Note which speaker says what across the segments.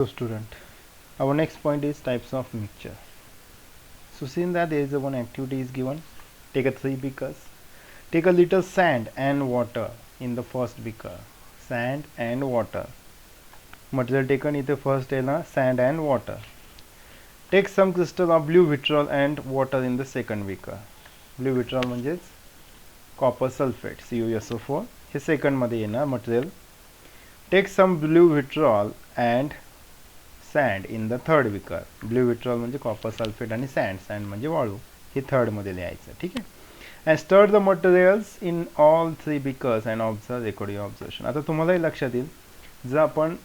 Speaker 1: So student, our next point is types of mixture. So since that there is one activity is given, take a 3 beakers, take a little sand and water in the first beaker, sand and water. Material taken is the first sand and water. Take some crystal of blue vitriol and water in the second beaker. Blue vitriol म्हणजेच copper sulfate CuSO4 हे second मध्ये येणार material. Take some blue vitriol and sand in the third beaker. Blue vitriol म्हणजे copper sulfate आणि sand म्हणजे वाळू, हे third मध्ये लिहायचं. ठीक आहे. And stir the materials in all three beakers and observe recording observation. आता तुम्हालाही लक्षात येईल, जर आपण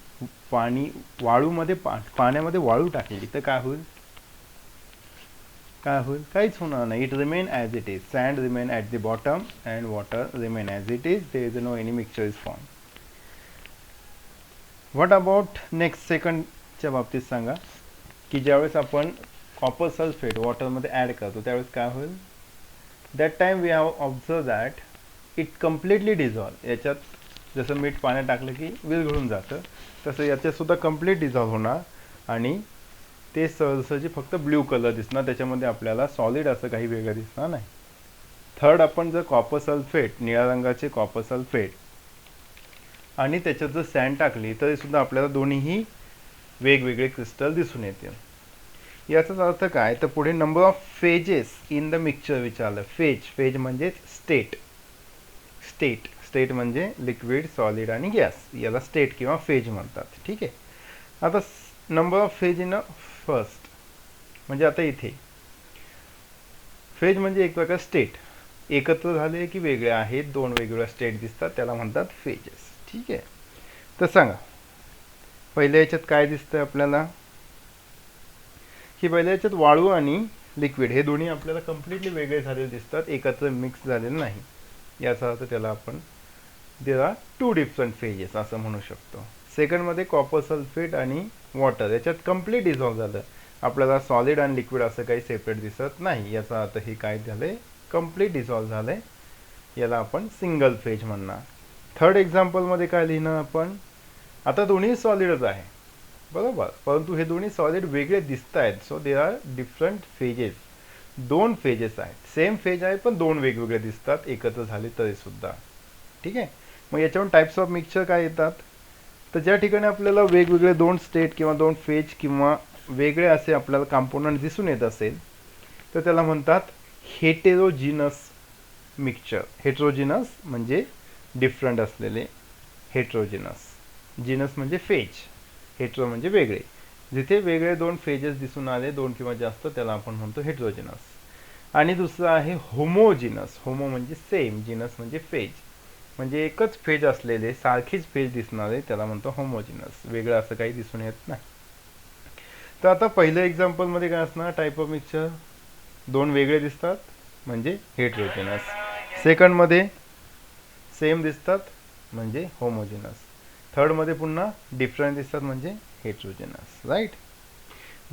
Speaker 1: वाळूमध्ये पाण्यामध्ये वाळू टाकली तर काय होईल? काहीच होणार नाही. It remain as it is. Sand remain at the bottom and water remain as it is. There is no any mixture is form. What about next सेकंडच्या बाबतीत सांगा, की ज्यावेळेस आपण कॉपर सल्फेट वॉटरमध्ये ॲड करतो त्यावेळेस काय होईल? That time we have observe that it completely dissolve. याच्यात जसं मीठ पाण्यात टाकलं की विरघळून जातं, तसं याच्यातसुद्धा कम्प्लीट डिझॉल्व होणार आणि ते सहजी फक्त ब्ल्यू कलर दिसणार, त्याच्यामध्ये आपल्याला सॉलिड असं काही वेगळं दिसणार नाही. थर्ड, आपण जर कॉपर सल्फेट, निळ्या रंगाचे कॉपर सल्फेट आणि त्याच्यात जर सँड टाकली तरी सुद्धा आपल्याला दोन्हीही वेगवेगळे क्रिस्टल दिसून येतील. याचाच अर्थ काय, तर पुढे number of phases in the mixture विचारलं. फेज म्हणजे स्टेट म्हणजे लिक्विड, सॉलिड आणि गॅस, याला स्टेट किंवा फेज म्हणतात. ठीक आहे. आता number of phase in a first म्हणजे आता इथे फेज म्हणजे एक प्रकार स्टेट एकत्र झाले की वेगळे आहेत, दोन वेगवेगळ्या स्टेट दिसतात, त्याला म्हणतात फेजेस. ठीक आहे. तर सांगा, पहिल्या याच्यात काय दिसतंय आपल्याला, की पहिल्या याच्यात वाळू आणि लिक्विड हे दोन्ही आपल्याला कम्प्लिटली वेगळे झालेले दिसतात, एकत्र मिक्स झालेले नाही. याचा अर्थ त्याला आपण there are two different phases असं म्हणू शकतो. सेकंडमध्ये कॉपर सल्फेट आणि वॉटर याच्यात कम्प्लीट डिझॉल्व झालं, आपल्याला सॉलिड आणि लिक्विड असं काही सेपरेट दिसत नाही. याचा अर्थ हे काय झालंय, कम्प्लीट डिझॉल्व झालंय, याला आपण सिंगल फेज म्हणणार. थर्ड एक्झाम्पलमध्ये काय लिहिणार आपण, आता दोन्ही सॉलिडच आहे बरोबर, परंतु हे दोन्ही सॉलिड वेगळे दिसत आहेत. So they are different phases. दोन फेजेस आहेत, सेम फेज आहे पण दोन वेगवेगळे दिसतात एकत्र झाले तरी सुद्धा. ठीक आहे. मग याच्यावरून टाइप्स ऑफ मिक्सचर काय येतात, तर ज्या ठिकाणी आपल्याला वेगवेगळे दोन स्टेट किंवा दोन फेज किंवा वेगळे असे आपल्याला कंपोनंट दिसून येत असेल तर त्याला म्हणतात हेटेरोजिनस मिक्सचर. हेटेरोजिनस म्हणजे डिफरंट असलेले, हेटेरोजिनस. जिनस म्हणजे फेज, हेटेरो म्हणजे वेगळे. जिथे वेगळे दोन फेजेस दिसून आले, दोन किंवा जास्त, त्याला आपण म्हणतो हेटेरोजिनस. आणि दुसरं आहे होमोजिनस. होमो म्हणजे सेम, जिनस म्हणजे फेज, म्हणजे एकच फेज असलेले, सारखीच फेज दिसणारे, त्याला म्हणतो होमोजिनस. वेगळं असं काही दिसून येत नाही. तर आता पहिल्या एक्झाम्पलमध्ये काय असणार, टाईप ऑफ मिक्सचर दोन वेगळे दिसतात म्हणजे हेटेरोजिनस. सेकंडमध्ये सेम दिसतात म्हणजे होमोजिनस. थर्डमध्ये पुन्हा डिफरंट दिसतात म्हणजे हेटेरोजिनस. Right.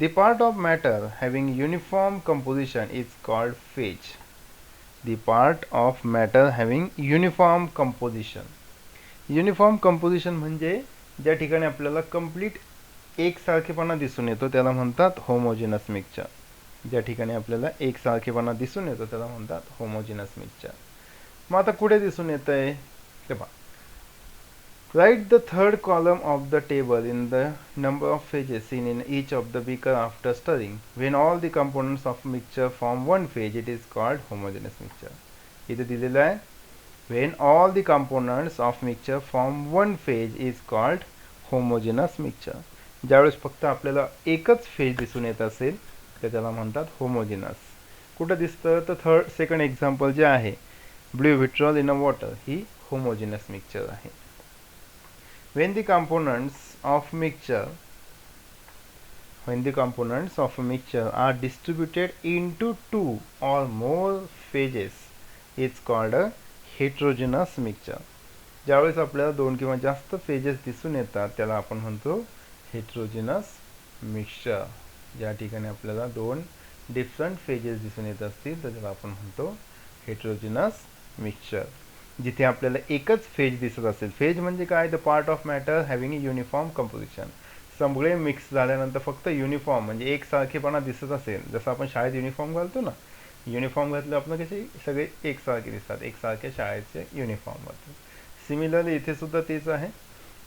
Speaker 1: The part of matter having uniform composition is called phase. The part of matter having uniform composition. Uniform composition म्हणजे ज्या ठिकाणी आपल्याला कंप्लीट एकसारखेपणा दिसून येतो त्याला म्हणतात होमोजिनस मिक्सचर. ज्या ठिकाणी आपल्याला एकसारखेपणा दिसून येतो त्याला म्हणतात होमोजिनस मिक्सचर. मग आता कुठे दिसून येतंय ते पहा. Write the third column of the table in the number of phases seen in each of the beaker after stirring. When all the components of mixture form one phase, it is called homogeneous mixture. इथे दिलेलं आहे, when all the components of mixture form one phase is called homogeneous mixture. ज्यावेळेस फक्त आपल्याला एकच phase दिसून येत असेल तर त्याला म्हणतात होमोजिनस. कुठं दिसतं, तर सेकंड एक्झाम्पल जे आहे blue vitriol in a water, he homogeneous mixture आहे. When the components of a mixture are distributed into two or more phases, it's called a heterogeneous mixture. ज्यावेळेस आपल्याला दोन किंवा जास्त फेजेस दिसून येतात त्याला आपण म्हणतो हेटेरोजिनस मिक्सचर. ज्या ठिकाणी आपल्याला दोन डिफरंट फेजेस दिसून येत असतील तर त्याला आपण म्हणतो हेटेरोजिनस मिक्सचर. जिथे आपल्याला एकच फेज दिसत असेल, फेज म्हणजे काय, the part of matter having a uniform composition, सगळे मिक्स झाल्यानंतर फक्त युनिफॉर्म म्हणजे एकसारखेपणा दिसत असेल, जसं आपण शाळेत युनिफॉर्म घालतो ना, युनिफॉर्म घातलं आपण कसे सगळे एकसारखे दिसतात, एकसारख्या शाळेचे युनिफॉर्म घालतो. सिमिलरली इथे सुद्धा तेच आहे.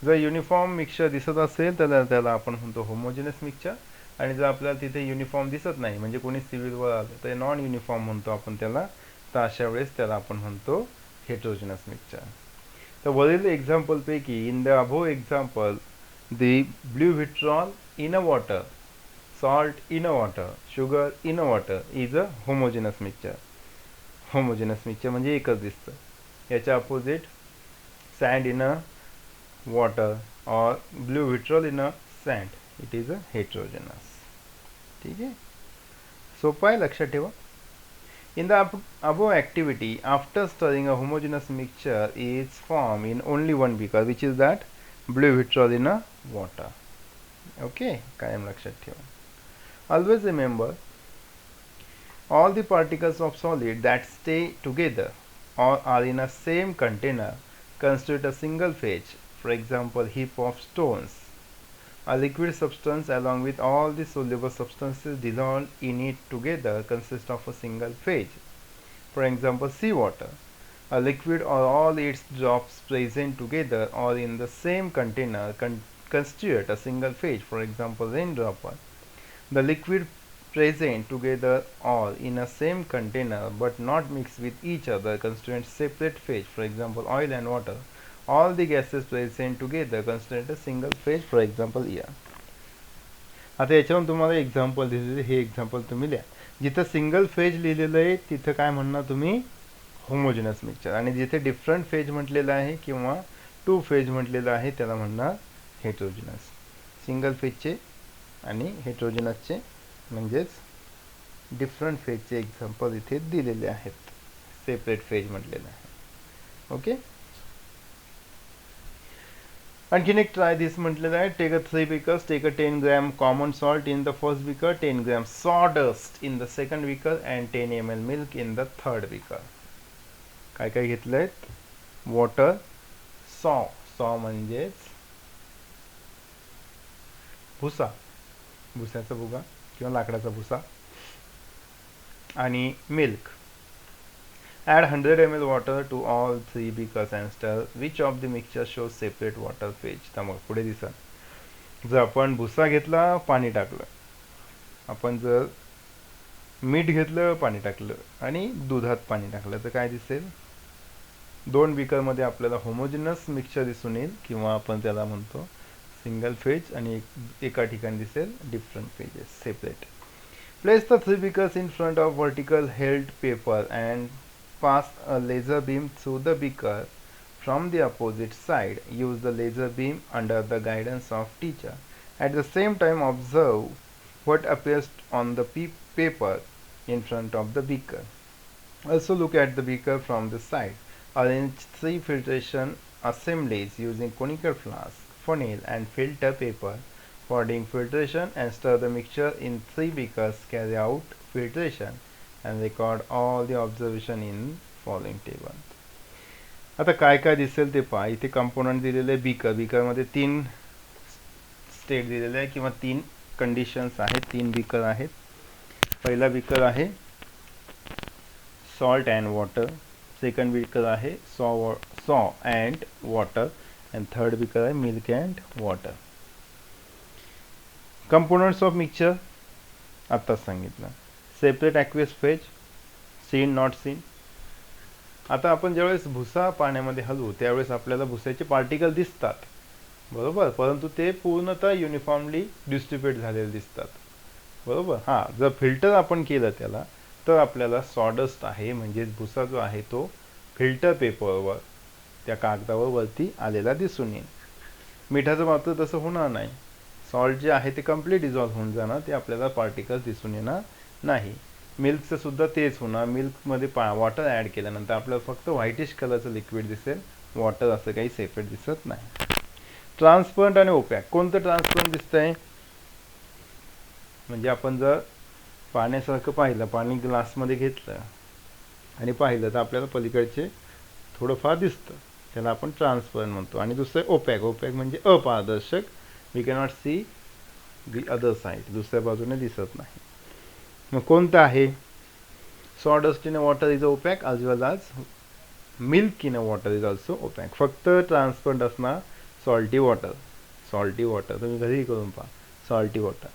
Speaker 1: जर युनिफॉर्म मिक्सचर दिसत असेल तर त्याला आपण म्हणतो होमोजिनस मिक्सचर, आणि जर आपल्याला तिथे युनिफॉर्म दिसत नाही म्हणजे कोणी सिव्हिलवर आलं तर नॉन युनिफॉर्म म्हणतो आपण त्याला, तर अशा वेळेस त्याला आपण म्हणतो हेटेरोजिनस मिक्सचर. तर वरील एक्झाम्पल पैकी in the above example the blue vitriol in a water, salt in a water, sugar in a water is a homogeneous mixture. homogeneous mixture म्हणजे एकच दिसतं. याच्या opposite sand in a water or blue vitriol in a sand, it is a heterogeneous. ठीक आहे, सोपं आहे, लक्षात ठेवा. In the above activity, after stirring a homogeneous mixture is formed in only one beaker, which is that blue vitriol in a water. Okay, कायम लक्षात ठेवा. Always remember, all the particles of solid that stay together or are in a same container constitute a single phase. For example, heap of stones. A liquid substance along with all the soluble substances dissolved in it together consist of a single phase. For example, seawater. A liquid or all its drops present together or in the same container constitute a single phase. For example, raindropper. The liquid present together or in a same container but not mixed with each other constitute separate phase. For example, oil and water. All the gases present together constitute a single phase. For example, air. आता याच्यावरून तुम्हाला example दिलेले, हे example तुम्ही लिहा. जिथं single phase लिहिलेलं आहे तिथं काय म्हणणार तुम्ही, होमोजिनस मिक्सचर, आणि जिथे डिफरंट फेज म्हटलेलं आहे किंवा टू फेज म्हटलेलं आहे त्याला म्हणणार हेटेरोजिनस. सिंगल फेजचे आणि हेटेरोजिनसचे म्हणजेच डिफरंट फेजचे एक्झाम्पल इथे दिलेले आहेत, सेपरेट फेज म्हटलेलं आहे. ओके, आणखीन एक ट्राय दिस म्हटलेलं आहे. Take a 3 beakers, take a 10 gram common salt in the first beaker, 10 gram sawdust in the second beaker and 10 ml milk in the third beaker. काय काय घेतलं आहेत, वॉटर, सॉ म्हणजेच भुसा, भुसाचा भुगा किंवा लाकडाचा भुसा, आणि milk. Add 100 ml water to all 3 beakers and stir. Which of the mixture shows separate water phase? तर मग पुढे दिसा, जर आपण भुसा घेतला, पाणी टाकलं, आपण जर मीठ घेतलं, पाणी टाकलं आणि दुधात पाणी टाकलं तर काय दिसेल, दोन बीकरमध्ये आपल्याला होमोजिनस मिक्सचर दिसून येईल किंवा आपण त्याला म्हणतो सिंगल फेज, आणि एका ठिकाणी दिसेल different phases, separate. Place the 3 beakers in front of vertical held paper and pass a laser beam through the beaker from the opposite side. Use the laser beam under the guidance of teacher. At the same time, observe what appears on the paper in front of the beaker. Also look at the beaker from the side. Arrange 3 filtration assemblies using conical flask, funnel and filter paper for doing filtration, and stir the mixture in 3 beakers. Carry out filtration and record all the observation in following table. आता काय काय दिसेल ते पहा. इथे component दिलेले आहे beaker, बीकरमध्ये 3 state दिलेले आहे किंवा 3 कंडिशन्स आहेत, 3 बीकर आहेत. पहिला बीकर आहे salt and water, second beaker आहे saw and water, and third beaker आहे milk and water. Components of mixture आत्ताच सांगितलं. Separate aqueous phase, seen not seen. आता आपण ज्यावेळेस भुसा पाण्यामध्ये हलवू त्यावेळेस आपल्याला भुसाचे पार्टिकल दिसतात, बरोबर, परंतु ते पूर्णतः युनिफॉर्मली डिस्ट्रीब्यूट झालेले दिसतात, बरोबर. हां, जर फिल्टर आपण केलं त्याला तर आपल्याला सॉडस्ट आहे म्हणजेच भुसा जो आहे तो फिल्टर पेपरवर, त्या कागदावर वरती आलेला दिसून येईल. मिठाचं मात्र तसं होणार नाही. सॉल्ट जे आहे ते कम्प्लीट डिझॉल्व्ह होऊन जाणार, ते आपल्याला पार्टिकल्स दिसून येणार नाही. मिल्कचं सुद्धा तेच होणार. मिल्कमध्ये वॉटर ॲड केल्यानंतर आपल्याला फक्त व्हाईटिश कलरचं लिक्विड दिसेल, वॉटर असं काही सेपरेट दिसत नाही. ट्रान्सपरंट आणि ओपॅक. कोणतं ट्रान्सपरंट दिसतंय, म्हणजे आपण जर पाण्यासारखं पाहिलं, पाणी ग्लासमध्ये घेतलं आणि पाहिलं तर आपल्याला पलीकडचे थोडंफार दिसतं, त्याला आपण ट्रान्सपरंट म्हणतो. आणि दुसरं ओपॅक. ओपॅक म्हणजे अपारदर्शक, we cannot see the other side, दुसऱ्या बाजूने दिसत नाही. मग कोणतं आहे? Sawdust in water is opaque as well as milk in water is also opaque. फक्त ट्रान्सपरंट असणार सॉल्टी वॉटर. सॉल्टी वॉटर तुम्ही घरी करून पहा. Salty water.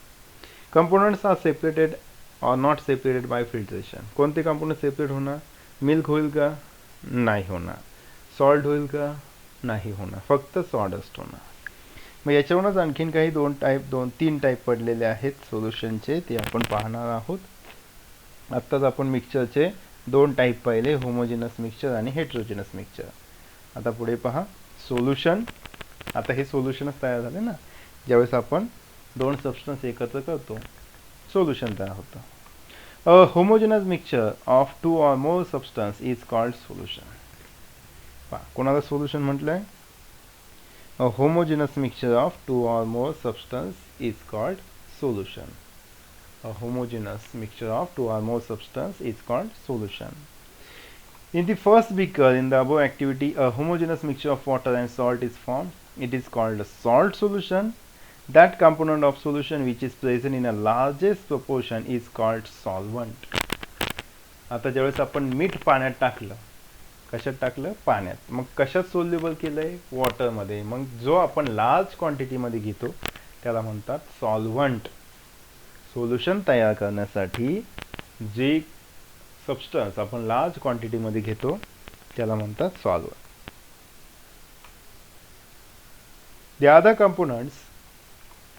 Speaker 1: Components are separated or not separated by filtration. कोणते कंपोनंट सेपरेट होणार? Milk होईल का? नाही होणार. सॉल्ट होईल का? नाही होणार. फक्त सॉडस्ट होणार. मग याच्यावरूनच आणखीन काही तीन टाईप पडलेले आहेत सोल्युशनचे, ते आपण पाहणार आहोत. आत्ताच आपण मिक्सचरचे 2 टाईप पाहिले, होमोजिनस मिक्सचर आणि हेट्रोजिनस मिक्सचर. आता पुढे पहा सोल्युशन. आता हे सोल्युशनच तयार झाले ना, ज्यावेळेस आपण 2 सबस्टन्स एकत्र करतो सोल्युशन तयार होतं. A homogeneous mixture of 2 or more substance is called solution. पहा कोणाला सोल्युशन म्हटलंय? A homogeneous mixture of 2 or more substance is called solution. A homogeneous mixture of 2 or more substance is called solution. In the first beaker in the above activity, a homogeneous mixture of water and salt is formed. It is called a salt solution. That component of solution which is present in a largest proportion is called solvent. आता ज्यावेळेस आपण मीठ पाण्यात टाकलं, कशात टाकलं? पाण्यात. मग कशात सोल्युबल केलंय? वॉटरमध्ये. मग जो आपण लार्ज क्वांटिटीमध्ये घेतो त्याला म्हणतात सॉल्व्हंट. सोल्युशन तयार करण्यासाठी जे सबस्टन्स आपण लार्ज क्वांटिटीमध्ये घेतो त्याला म्हणतात solvent. The other components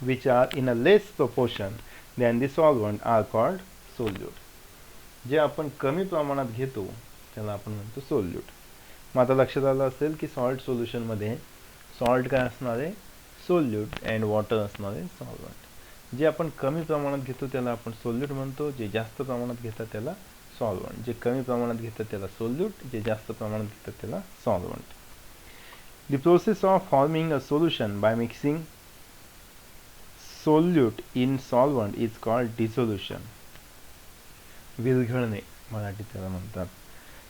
Speaker 1: which are in a less proportion than the solvent are called solute. जे आपण कमी प्रमाणात घेतो त्याला आपण म्हणतो सोल्यूट. मग आता लक्षात आलं असेल की सॉल्ट सोल्युशनमध्ये सॉल्ट काय असणार आहे? सोल्यूट अँड वॉटर असणार आहे सॉल्वंट. जे आपण कमी प्रमाणात घेतो त्याला आपण सोल्यूट म्हणतो, जे जास्त प्रमाणात घेतात त्याला सॉल्वंट. जे कमी प्रमाणात घेतात त्याला सोल्यूट, जे जास्त प्रमाणात घेतात त्याला solvent. The process of forming a solution by mixing solute in solvent is called dissolution. विरघळणे मराठीत त्याला म्हणतात.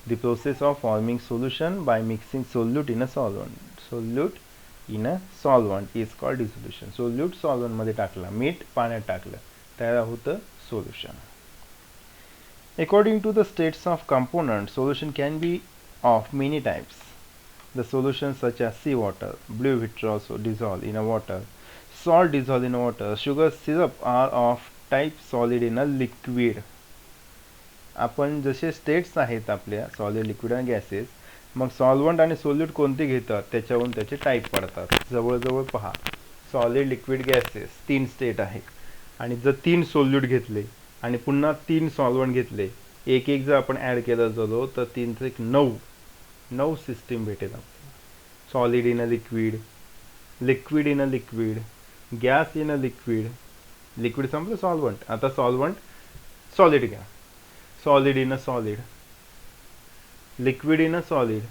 Speaker 1: The process of forming solution by mixing solute in a solvent. Solute in a solvent is called dissolution. Solute solvent मध्ये टाकला, मीठ पाण्यात टाकलं, तयार होतं solution. According to the states of components, solution can be of many types. The solutions such as seawater, blue vitriol dissolved in a water, salt dissolved in water, sugar syrup are of type solid in a liquid. आपण जसे states आहेत आपल्या solid, liquid आणि gases, मग solvent आणि solute कोणते घेतात त्याच्यावरून त्याचे टाईप पडतात. जवळजवळ पहा, सॉलिड, लिक्विड, गॅसेस 3 स्टेट आहेत. आणि जर 3 सोल्यूट घेतले आणि पुन्हा 3 सॉल्वंट घेतले, एक एक जर आपण ॲड केलं झालो तर 3 एक 9 सिस्टीम भेटेल आपल्याला. Solid in a liquid, liquid in a liquid, gas in a liquid, liquid संपलं सॉल्वंट. आता सॉल्वंट सॉलिड घ्या, solid in a solid, liquid in a solid,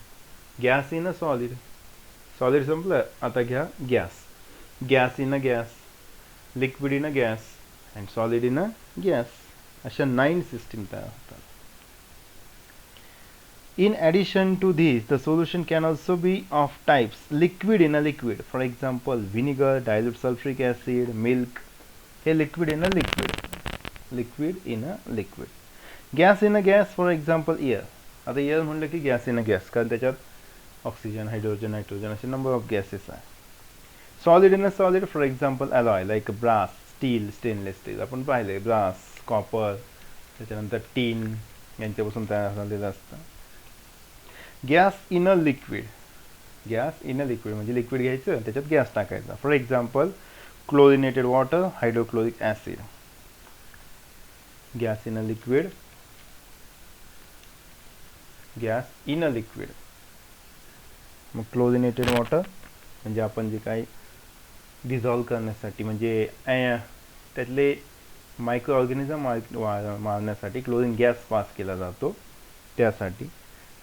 Speaker 1: gas in a solid. Solid संपलं, आता घ्या gas, gas in a gas, liquid in a gas and solid in a gas. अशा 9 system तयार होतात. In addition to these, the solution can also be of types liquid in a liquid. For example, vinegar, dilute sulfuric acid, milk. हे liquid in a liquid. Liquid in a liquid. Gas in a gas, for example, air. आता air म्हणलं की gas in a gas, कारण त्याच्यात oxygen, hydrogen, nitrogen असे number of gases आहे. Solid in a solid, for example alloy like brass, steel, stainless steel. आपण पाहिले brass, copper, त्याच्यानंतर टीन यांच्यापासून तयार झालेलं असतं. Gas in a liquid, gas in a liquid म्हणजे लिक्विड घ्यायचं त्याच्यात गॅस टाकायचा. For example chlorinated water, hydrochloric acid. Gas in a liquid, gas in a liquid. मग क्लोरिनेटेड वॉटर म्हणजे आपण जे काही डिझॉल्व करण्यासाठी म्हणजे त्यातले मायक्रो ऑर्गॅनिझम मारण्यासाठी क्लोरीन गॅस पास केला जातो त्यासाठी.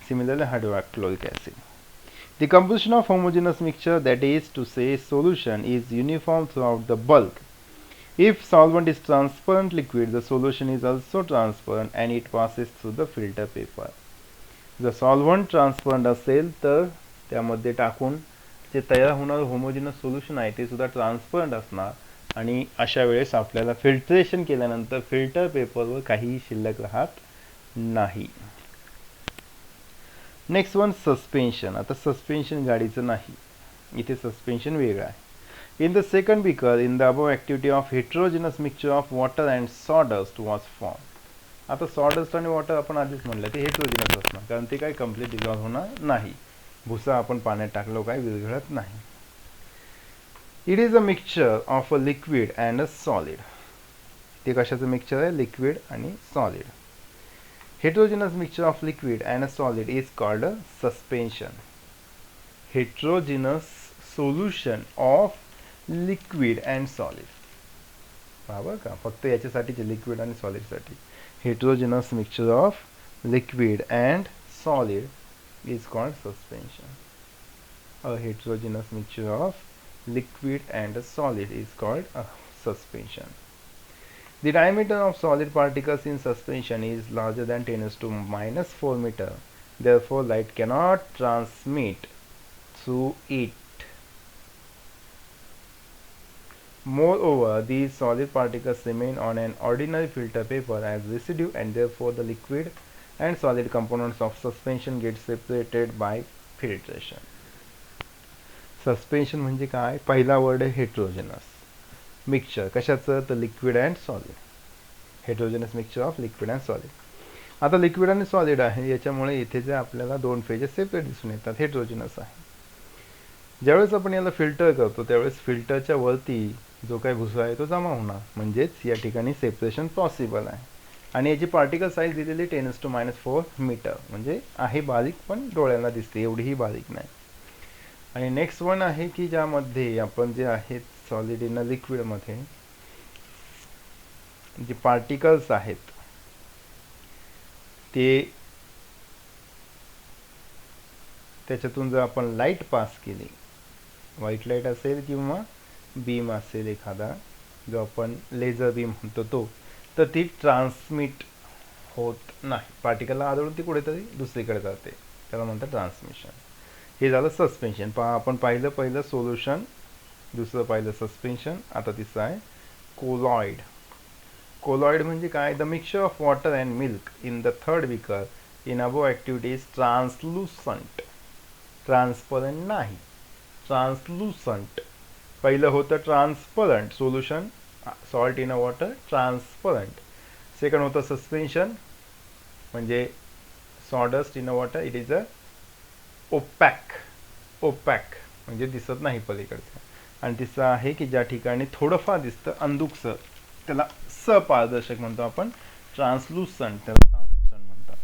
Speaker 1: Similarly, hydrochloric acid. The composition of homogeneous mixture, that is to say solution, is uniform throughout the bulk. If solvent is transparent liquid, the solution is also transparent and it passes through the filter paper. जर solvent transparent असेल तर त्यामध्ये टाकून जे तयार होणारं homogeneous solution आहे ते सुद्धा ट्रान्सपरंट असणार आणि अशा वेळेस आपल्याला फिल्ट्रेशन केल्यानंतर फिल्टर पेपरवर काहीही शिल्लक राहत नाही. Next one suspension. आता सस्पेन्शन गाडीचं नाही, इथे सस्पेन्शन वेगळं आहे. In the second beaker, in the above activity of heterogeneous mixture of water and sawdust was formed. आता sawdust आणि water आपण आधीच म्हणलं ते heterogeneous असणार, कारण ते काही complete dissolve होणार नाही. भुसा आपण पाण्यात टाकलो काय विरघळत नाही. It is a mixture of a liquid and a solid. ते कशाचं मिक्सचर आहे? लिक्विड आणि solid. Heterogeneous mixture of liquid and a solid is called a suspension. Heterogeneous solution of liquid and solid. बरोबर का? फक्त याच्यासाठीचे लिक्विड आणि सॉलिडसाठी. Heterogeneous mixture of liquid and solid is called suspension. A heterogeneous mixture of liquid and a solid is called a suspension. The diameter of solid particles in suspension is larger than 10⁻⁻⁴ meter. Therefore, light cannot transmit through it. Moreover, these solid particles remain on an ordinary filter paper as residue, and therefore the liquid and solid components of suspension get separated by filtration. Suspension म्हणजे काय? पहिला word आहे heterogeneous mixture. कशाचं? तर liquid and solid. Heterogeneous mixture of liquid and solid. आता liquid आणि solid आहे, याच्यामुळे इथे जे आपल्याला दोन फेजेस सेपरेट दिसून येतात, हेट्रोजेनस आहे. ज्यावेळेस आपण याला फिल्टर करतो त्यावेळेस फिल्टरच्या वरती जो काही भुसा आहे तो जमा होणार, म्हणजेच या ठिकाणी सेपरेशन पॉसिबल आहे. आणि याची पार्टिकल साईज दिलेली 10⁻⁴ मीटर, म्हणजे आहे बारीक, पण डोळ्यांना दिसते एवढीही बारीक नाही. आणि नेक्स्ट वन आहे की ज्यामध्ये आपण जे आहेत सॉलिड इन लिक्विडमध्ये जे पार्टिकल्स आहेत ते त्याच्यातून जर आपण लाईट पास केली, व्हाईट लाईट असेल किंवा बीम असेल एखादा जो आपण लेझर बीम म्हणतो तो, तर ती ट्रान्समिट होत नाही. पार्टिकलला आदळून ती कुठेतरी दुसरीकडे जाते, त्याला म्हणतात ट्रान्समिशन. हे झालं सस्पेन्शन. आपण पहिलं सोल्युशन, दुसरं पाहिलं सस्पेन्शन, आता तिसरं आहे कोलॉइड. कोलॉइड म्हणजे काय? The mixture of water and milk in the third beaker in above activity is translucent. Transparent नाही, ट्रान्सलुसंट. पहिलं होतं transparent solution, salt in a water, transparent. Second होतं सस्पेन्शन म्हणजे sawdust in a water, it is a opaque. Opaque म्हणजे दिसत नाही पलीकडचं. आणि तिसरं आहे की ज्या ठिकाणी थोडंफार दिसतं अंधुकसर, त्याला सपारदर्शक म्हणतो आपण, ट्रान्सलुसंट, त्याला ट्रान्सलुसंट म्हणतात.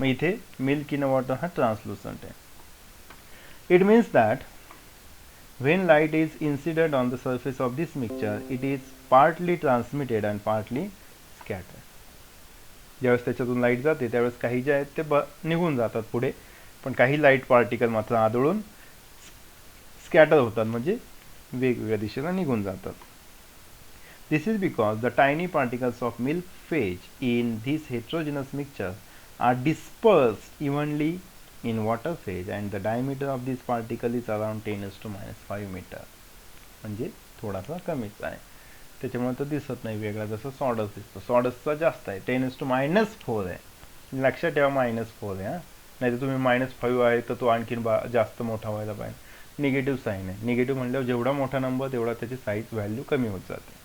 Speaker 1: मग इथे मिल्क इन वॉटर हा ट्रान्सलुसंट आहे. It means that when light is incident on the surface of this mixture, it is partly transmitted and partly scattered. ज्यावेळेस त्याच्यातून लाईट जाते त्यावेळेस काही जे आहेत ते निघून जातात पुढे, पण काही लाईट पार्टिकल मात्र आदळून स्कॅटर होतात, म्हणजे वेगवेगळ्या दिशेला निघून जातात. This is because the tiny particles of milk phase in this heterogeneous mixture are dispersed evenly in water phase and the diameter of this particle is around 10⁻⁵ meter. म्हणजे थोडासा कमीच आहे, त्याच्यामुळे तो दिसत नाही वेगळा, जसं सॉडस्ट दिसतो. सॉडस्टचा जास्त आहे, 10⁻⁴ आहे. लक्षात ठेवा -4 आहे. नाही तर तुम्ही -5 आहे तर तो आणखीन जास्त मोठा व्हायला पाहिजे. निगेटिव्ह साईन आहे. निगेटिव्ह म्हणल्यावर जेवढा मोठा नंबर तेवढा त्याची साईज व्हॅल्यू कमी होत जाते.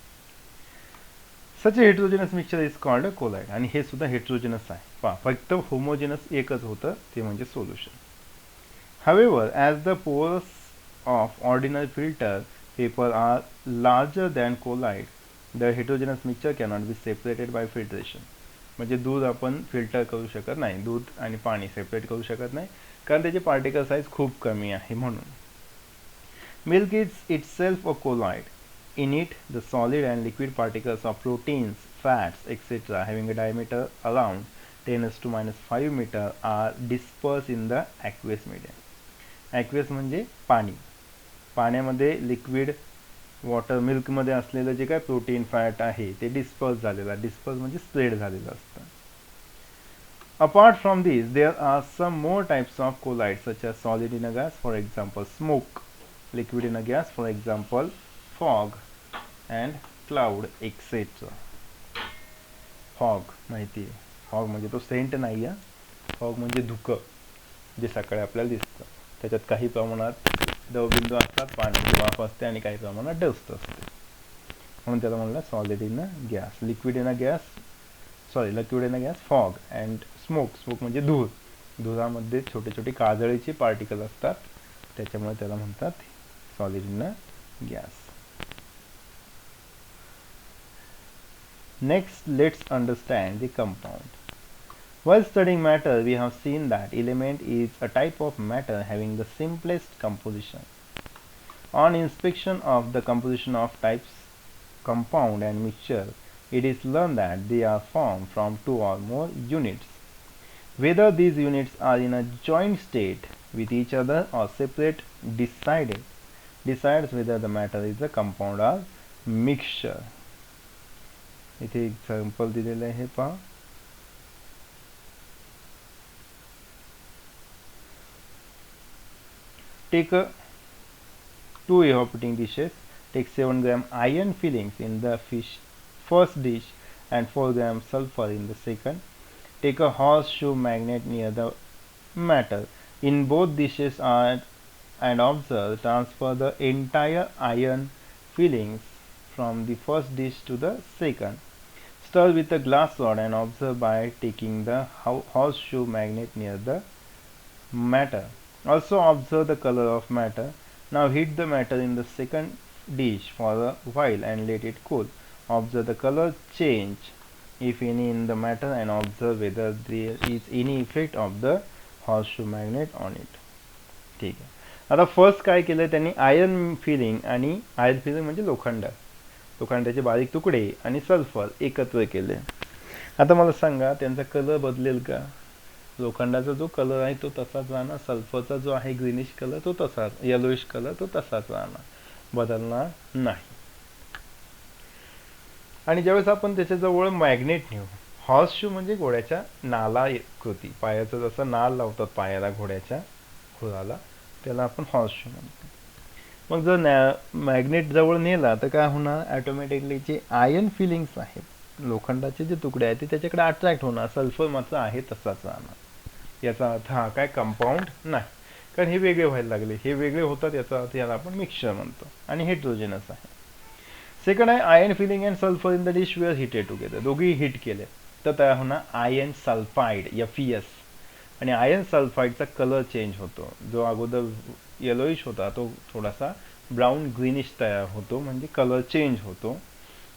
Speaker 1: Such a heterogeneous mixture is called a colloid. आणि हे सुद्धा हेट्रोजिनस आहे. पहा, फक्त होमोजिनस एकच होतं, ते म्हणजे solution. However, as the pores of ordinary filter paper are larger than colloid, the heterogeneous mixture cannot be separated by filtration. म्हणजे दूध आपण फिल्टर करू शकत नाही, दूध आणि पाणी सेपरेट करू शकत नाही, कारण त्याची पार्टिकल साईज खूप कमी आहे म्हणून. Milk is itself a colloid. In it, the solid and liquid particles of proteins, fats, etc. having a diameter around 10⁻⁵ meter are dispersed in the aqueous medium. aqueous म्हणजे पाणी. पाण्यामध्ये लिक्विड वॉटर मिल्कमध्ये असलेलं जे काय प्रोटीन फॅट आहे ते disperse झालेलं, disperse म्हणजे स्प्रेड झालेलं असतं. Apart from these, there are some more types of colloids such as solid in a gas, for example smoke, liquid in a gas, for example fog, and cloud etcetera. Fog माहिती आहे, fog म्हणजे तो Saint नाही आहे, fog म्हणजे धुकं जे सकाळी आपल्याला दिसतं. त्याच्यात काही प्रमाणात दवबिंदू असतात, पाण्याची वाफ असते आणि काही प्रमाणात डस्ट असते, म्हणून त्याला म्हणलं solid in a gas. Liquid in a gas fog and smoke म्हणजे धूर. धुरामध्ये छोटे छोटे काजळीचे पार्टिकल असतात, त्याच्यामुळे त्याला म्हणतात solid in a gas. Next, let's understand the compound. While studying matter, we have seen that element is a type of matter having the simplest composition. On inspection of the composition of types compound and mixture, it is learned that they are formed from two or more units. Whether these units are in a joint state with each other or separate decides whether the matter is a compound or mixture. इथे example दिलेलं आहे पहा. Take 2 evaporating dishes. Take 7 gram iron fillings in the first dish and 4 gram sulfur in the second. Take a horseshoe magnet near the matter in both dishes and observe transfer the entire iron fillings from the first dish to the second. Stir with a glass rod and observe by taking the horseshoe magnet near the matter. Also observe the color of matter. Now heat the matter in the second dish for a while and let it cool. Observe the color change, if any, in the matter and observe whether there is any effect of the horseshoe magnet on it. ठीक आहे. आता first काय केलं त्यांनी, iron feeling आणि iron feeling म्हणजे लोखंडाचे बारीक तुकडे आणि सल्फर एकत्र केले. आता मला सांगा त्यांचा कलर बदलेल का? लोखंडाचा जो कलर आहे तो तसाच राहणार, सल्फरचा जो आहे ग्रीनिश कलर तो तसाच, येलोइश कलर तो तसाच राहणार, बदलणार नाही. आणि ज्यावेळेस आपण त्याच्याजवळ मॅग्नेट नेऊ, हॉर्सशू म्हणजे घोड्याच्या नाला कृती, पायाचं जसं नाल लावतात पायाला घोड्याच्या खुराला, त्याला आपण हॉर्सशू म्हणतो. मग जर मॅग्नेट जवळ नेला तर काय होणार, ऑटोमॅटिकली जे आयर्न फिलिंग्स आहेत, लोखंडाचे जे तुकडे आहेत ते त्याच्याकडे अट्रॅक्ट होणार, सल्फर मात्र आहे तसाच राहणार. याचा अर्थ हा काय कंपाऊंड नाही, कारण हे वेगळे व्हायला लागले, हे वेगळे होतात, याचा अर्थ याला आपण मिक्सचर म्हणतो आणि हेट्रोजेनस आहे. सेकंड आहे iron filling and sulphur in the dish were heated together. दोघेही हिट केले तर तयार होणार आयर्न सल्फाइड FeS. आणि आयर्न सल्फाइडचा कलर चेंज होतो, जो अगोदर येलोइश होता तो थोडासा ब्राऊन ग्रीनिश तयार होतो, म्हणजे कलर चेंज होतो.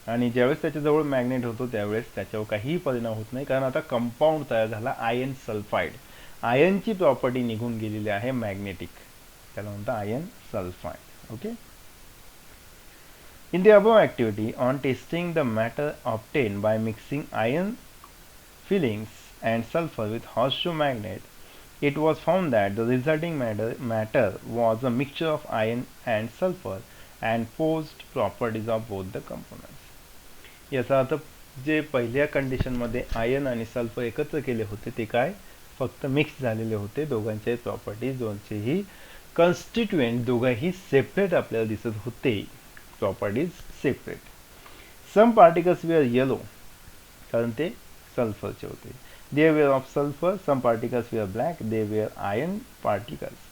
Speaker 1: आणि ज्यावेळेस त्याच्याजवळ मॅग्नेट होतो त्यावेळेस त्याच्यावर काहीही परिणाम होत नाही, कारण आता कंपाऊंड तयार झाला आयर्न सल्फाइड. आयर्नची प्रॉपर्टी निघून गेलेली आहे मॅग्नेटिक, त्याला म्हणतात iron sulphide. Okay. In the above activity on testing the matter obtained by mixing iron fillings and sulfur with horseshoe magnet, it was found that the resulting matter was a mixture of iron and sulfur and posed properties of both the components. याचा अर्थ जे पहिल्या कंडिशनमध्ये iron आणि sulphur एकत्र केले होते ते काय, फक्त मिक्स झालेले होते, दोघांचे प्रॉपर्टीज, दोनचेही कॉन्स्टिट्युएंट दोघंही सेपरेट आपल्याला दिसत होते, properties separate. Some particles were yellow, कारण ते सल्फरचे होते. They were of sulphur. Some particles were black, they were iron particles.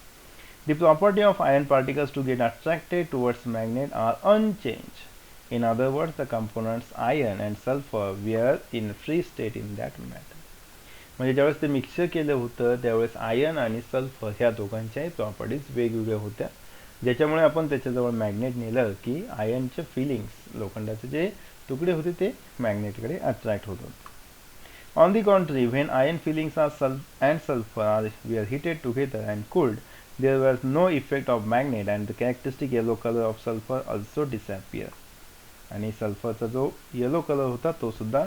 Speaker 1: The property of iron particles to get attracted towards magnet are unchanged. In other words, the components iron and sulfur were in free state in that matter. म्हणजे ज्यावेळेस ते mixture केलं होतं त्यावेळेस iron आणि sulphur ह्या दोघांच्याही properties वेगवेगळ्या होत्या, ज्याच्यामुळे आपण त्याच्याजवळ मॅग्नेट नेलं की आयर्नचे फिलिंग्स, लोखंडाचे जे तुकडे होते ते मॅग्नेटकडे अट्रॅक्ट होत होते. On the contrary, when iron fillings and sulfur were heated together and cooled, there was no effect of magnet and the characteristic yellow color of sulfur also disappeared. आणि सल्फरचा जो येलो कलर होता तो सुद्धा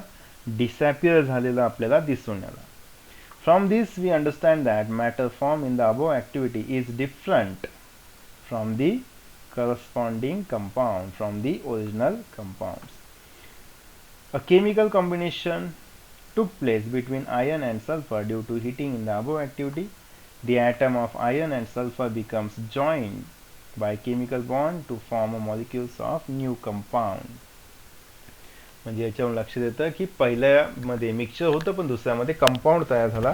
Speaker 1: डिसॅपियर झालेला आपल्याला दिसून आला. From this we understand that matter formed in the above activity is different from the corresponding compound from the original compounds. A chemical combination took place between iron and sulfur due to heating in the above activity. The atom of iron and sulfur becomes joined by chemical bond to form a molecules of new compound. म्हणजे याच्यावर लक्ष देतं की पहिल्यामध्ये mixture होतं पण दुसऱ्यामध्ये compound तयार झाला,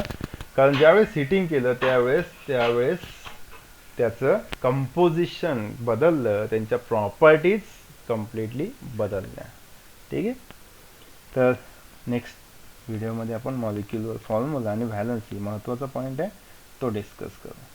Speaker 1: कारण ज्यावेळेस हिटिंग केलं त्यावेळेस त्याचं कंपोजिशन बदललं, त्यांच्या प्रॉपर्टीज कम्प्लिटली बदलल्या. ठीक आहे. तर नेक्स्ट व्हिडिओमध्ये आपण मॉलिक्युलर फॉर्म्युला आणि व्हॅलन्सी महत्त्वाचा पॉईंट आहे तो डिस्कस करू.